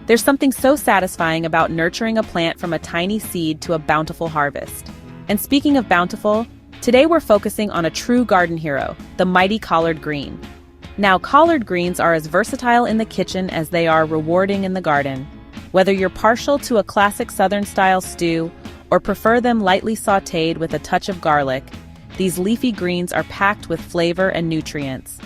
There's something so satisfying about nurturing a plant from a tiny seed to a bountiful harvest. And speaking of bountiful, today we're focusing on a true garden hero, the mighty collard green. Now, collard greens are as versatile in the kitchen as they are rewarding in the garden. Whether you're partial to a classic Southern-style stew or prefer them lightly sautéed with a touch of garlic, these leafy greens are packed with flavor and nutrients.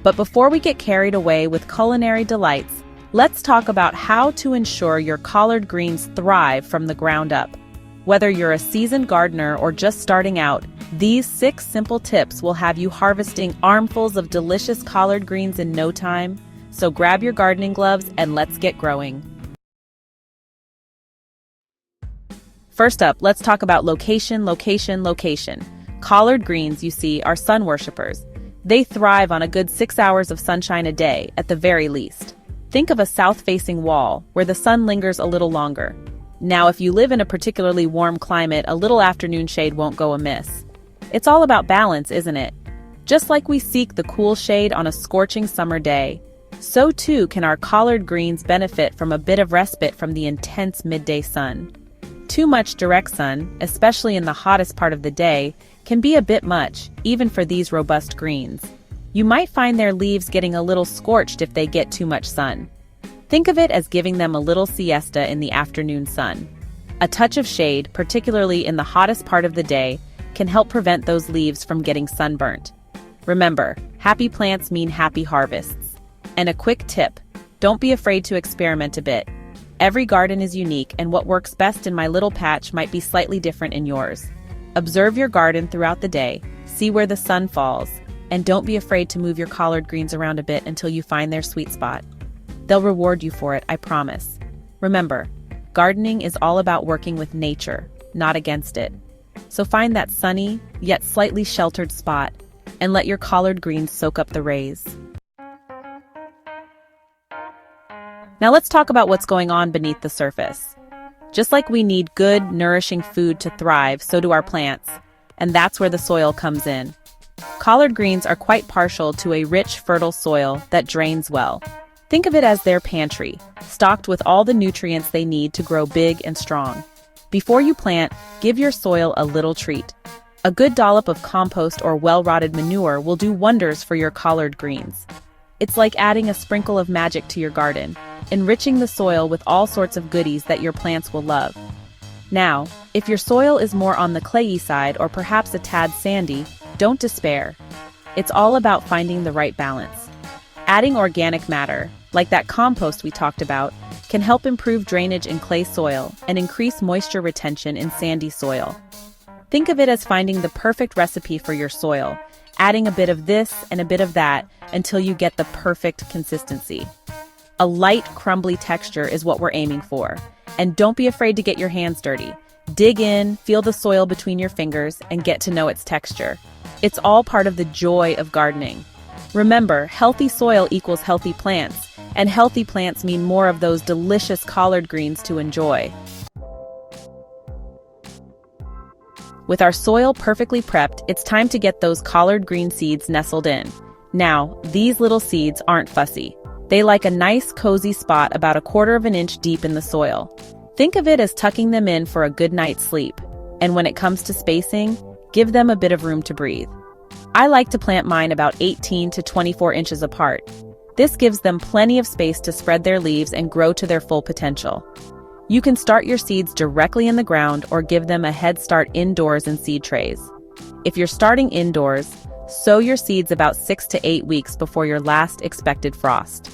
But before we get carried away with culinary delights, let's talk about how to ensure your collard greens thrive from the ground up. Whether you're a seasoned gardener or just starting out, these 6 simple tips will have you harvesting armfuls of delicious collard greens in no time. So grab your gardening gloves and let's get growing. First up, let's talk about location. Collard greens, you see, are sun worshippers. They thrive on a good 6 hours of sunshine a day, at the very least. Think of a south-facing wall, where the sun lingers a little longer. Now, if you live in a particularly warm climate, a little afternoon shade won't go amiss. It's all about balance, isn't it? Just like we seek the cool shade on a scorching summer day, so too can our collard greens benefit from a bit of respite from the intense midday sun. Too much direct sun, especially in the hottest part of the day, can be a bit much, even for these robust greens. You might find their leaves getting a little scorched if they get too much sun. Think of it as giving them a little siesta in the afternoon sun. A touch of shade, particularly in the hottest part of the day, can help prevent those leaves from getting sunburnt. Remember, happy plants mean happy harvests. And a quick tip, don't be afraid to experiment a bit. Every garden is unique, and what works best in my little patch might be slightly different in yours. Observe your garden throughout the day, see where the sun falls, and don't be afraid to move your collard greens around a bit until you find their sweet spot. They'll reward you for it, I promise. Remember, gardening is all about working with nature, not against it. So find that sunny, yet slightly sheltered spot, and let your collard greens soak up the rays. Now let's talk about what's going on beneath the surface. Just like we need good, nourishing food to thrive, so do our plants. And that's where the soil comes in. Collard greens are quite partial to a rich, fertile soil that drains well. Think of it as their pantry, stocked with all the nutrients they need to grow big and strong. Before you plant, give your soil a little treat. A good dollop of compost or well-rotted manure will do wonders for your collard greens. It's like adding a sprinkle of magic to your garden, enriching the soil with all sorts of goodies that your plants will love. Now, if your soil is more on the clayey side or perhaps a tad sandy, don't despair. It's all about finding the right balance. Adding organic matter, like that compost we talked about, can help improve drainage in clay soil and increase moisture retention in sandy soil. Think of it as finding the perfect recipe for your soil, adding a bit of this and a bit of that until you get the perfect consistency. A light, crumbly texture is what we're aiming for. And don't be afraid to get your hands dirty. Dig in, feel the soil between your fingers, and get to know its texture. It's all part of the joy of gardening. Remember, healthy soil equals healthy plants, and healthy plants mean more of those delicious collard greens to enjoy. With our soil perfectly prepped, it's time to get those collard green seeds nestled in. Now, these little seeds aren't fussy. They like a nice, cozy spot about 1/4 of an inch deep in the soil. Think of it as tucking them in for a good night's sleep. And when it comes to spacing, give them a bit of room to breathe. I like to plant mine about 18 to 24 inches apart. This gives them plenty of space to spread their leaves and grow to their full potential. You can start your seeds directly in the ground or give them a head start indoors in seed trays. If you're starting indoors, sow your seeds about 6 to 8 weeks before your last expected frost.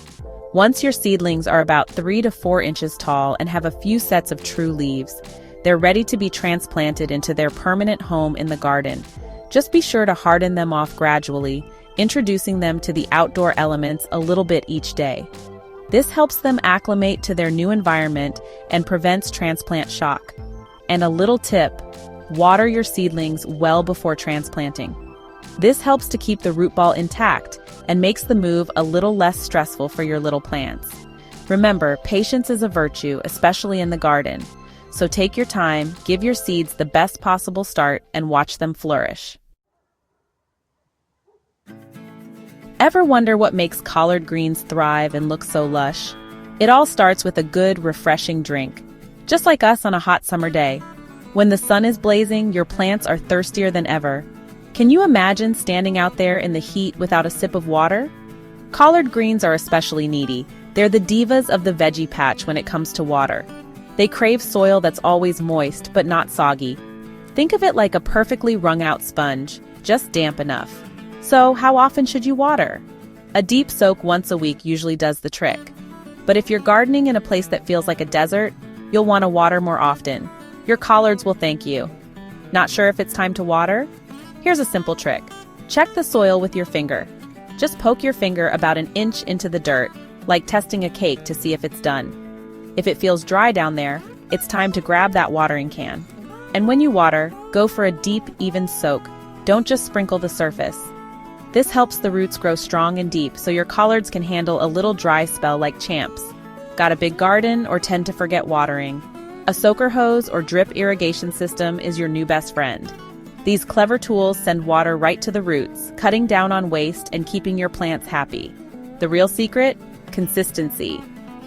Once your seedlings are about 3 to 4 inches tall and have a few sets of true leaves, they're ready to be transplanted into their permanent home in the garden. Just be sure to harden them off gradually, introducing them to the outdoor elements a little bit each day. This helps them acclimate to their new environment and prevents transplant shock. And a little tip, water your seedlings well before transplanting. This helps to keep the root ball intact and makes the move a little less stressful for your little plants. Remember, patience is a virtue, especially in the garden. So take your time, give your seeds the best possible start, and watch them flourish. Ever wonder what makes collard greens thrive and look so lush? It all starts with a good, refreshing drink. Just like us on a hot summer day. When the sun is blazing, your plants are thirstier than ever. Can you imagine standing out there in the heat without a sip of water? Collard greens are especially needy. They're the divas of the veggie patch when it comes to water. They crave soil that's always moist but not soggy. Think of it like a perfectly wrung-out sponge, just damp enough. So, how often should you water? A deep soak once a week usually does the trick. But if you're gardening in a place that feels like a desert, you'll want to water more often. Your collards will thank you. Not sure if it's time to water? Here's a simple trick. Check the soil with your finger. Just poke your finger about an inch into the dirt, like testing a cake to see if it's done. If it feels dry down there, it's time to grab that watering can. And when you water, go for a deep, even soak. Don't just sprinkle the surface. This helps the roots grow strong and deep so your collards can handle a little dry spell like champs. Got a big garden or tend to forget watering? A soaker hose or drip irrigation system is your new best friend. These clever tools send water right to the roots, cutting down on waste and keeping your plants happy. The real secret? Consistency.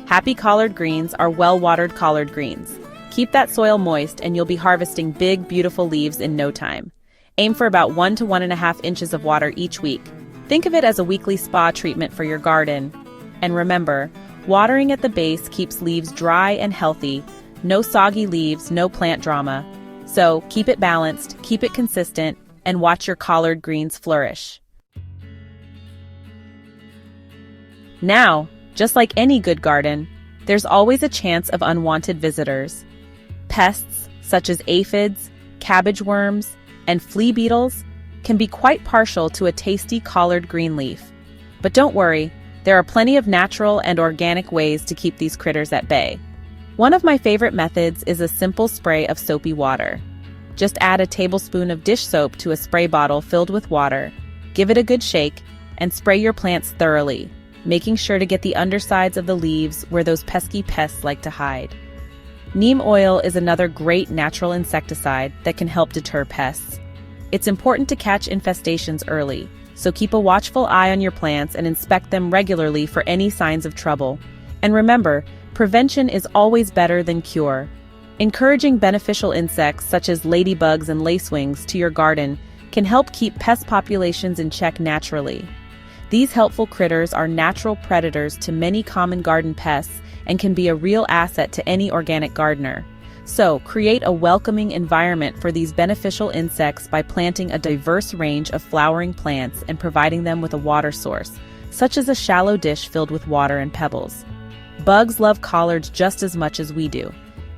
Happy collard greens are well-watered collard greens. Keep that soil moist and you'll be harvesting big, beautiful leaves in no time. Aim for about 1 to 1.5 inches of water each week. Think of it as a weekly spa treatment for your garden. And remember, watering at the base keeps leaves dry and healthy. No soggy leaves, no plant drama. So keep it balanced, keep it consistent, and watch your collard greens flourish. Now, just like any good garden, there's always a chance of unwanted visitors. Pests, such as aphids, cabbage worms, and flea beetles, can be quite partial to a tasty collard green leaf. But don't worry, there are plenty of natural and organic ways to keep these critters at bay. One of my favorite methods is a simple spray of soapy water. Just add a tablespoon of dish soap to a spray bottle filled with water, give it a good shake, and spray your plants thoroughly, making sure to get the undersides of the leaves where those pesky pests like to hide. Neem oil is another great natural insecticide that can help deter pests. It's important to catch infestations early, so keep a watchful eye on your plants and inspect them regularly for any signs of trouble. And remember, prevention is always better than cure. Encouraging beneficial insects such as ladybugs and lacewings to your garden can help keep pest populations in check naturally. These helpful critters are natural predators to many common garden pests and can be a real asset to any organic gardener. So, create a welcoming environment for these beneficial insects by planting a diverse range of flowering plants and providing them with a water source, such as a shallow dish filled with water and pebbles. Bugs love collards just as much as we do.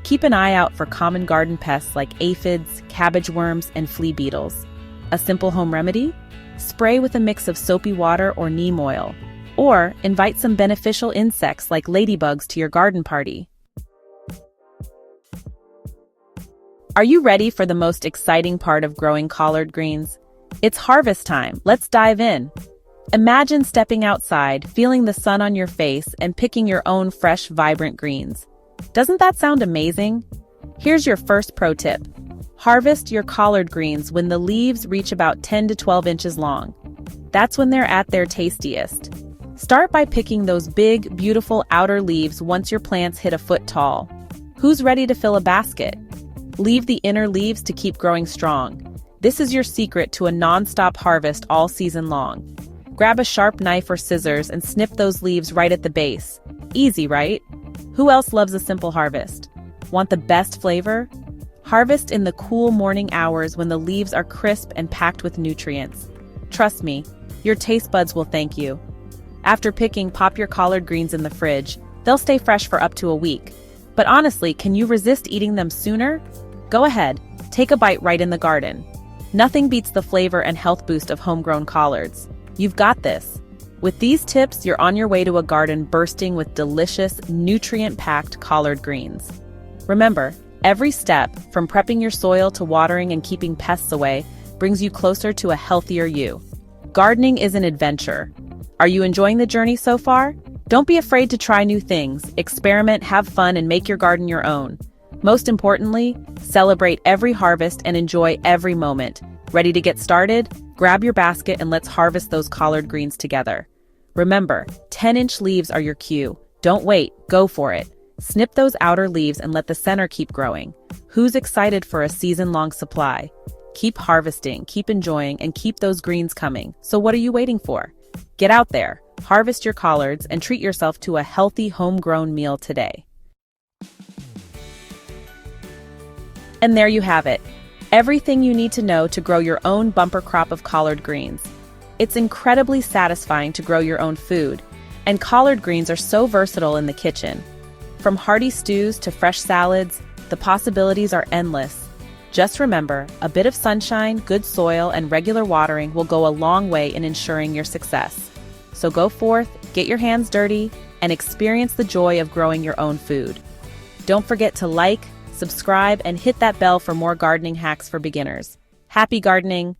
Keep an eye out for common garden pests like aphids, cabbage worms, and flea beetles. A simple home remedy? Spray with a mix of soapy water or neem oil. Or invite some beneficial insects like ladybugs to your garden party. Are you ready for the most exciting part of growing collard greens? It's harvest time. Let's dive in. Imagine stepping outside, feeling the sun on your face, and picking your own fresh, vibrant greens. Doesn't that sound amazing? Here's your first pro tip. Harvest your collard greens when the leaves reach about 10 to 12 inches long. That's when they're at their tastiest. Start by picking those big, beautiful outer leaves once your plants hit a foot tall. Who's ready to fill a basket? Leave the inner leaves to keep growing strong. This is your secret to a non-stop harvest all season long. Grab a sharp knife or scissors and snip those leaves right at the base. Easy, right? Who else loves a simple harvest? Want the best flavor? Harvest in the cool morning hours when the leaves are crisp and packed with nutrients. Trust me, your taste buds will thank you. After picking, pop your collard greens in the fridge. They'll stay fresh for up to a week. But honestly, can you resist eating them sooner? Go ahead, take a bite right in the garden. Nothing beats the flavor and health boost of homegrown collards. You've got this. With these tips, you're on your way to a garden bursting with delicious, nutrient-packed collard greens. Remember, every step, from prepping your soil to watering and keeping pests away, brings you closer to a healthier you. Gardening is an adventure. Are you enjoying the journey so far? Don't be afraid to try new things, experiment, have fun, and make your garden your own. Most importantly, celebrate every harvest and enjoy every moment. Ready to get started? Grab your basket and let's harvest those collard greens together. Remember, 10-inch leaves are your cue. Don't wait, go for it. Snip those outer leaves and let the center keep growing. Who's excited for a season-long supply? Keep harvesting, keep enjoying, and keep those greens coming. So what are you waiting for? Get out there, harvest your collards, and treat yourself to a healthy homegrown meal today. And there you have it. Everything you need to know to grow your own bumper crop of collard greens. It's incredibly satisfying to grow your own food, and collard greens are so versatile in the kitchen. From hearty stews to fresh salads, the possibilities are endless. Just remember, a bit of sunshine, good soil, and regular watering will go a long way in ensuring your success. So go forth, get your hands dirty, and experience the joy of growing your own food. Don't forget to like, subscribe, and hit that bell for more gardening hacks for beginners. Happy gardening!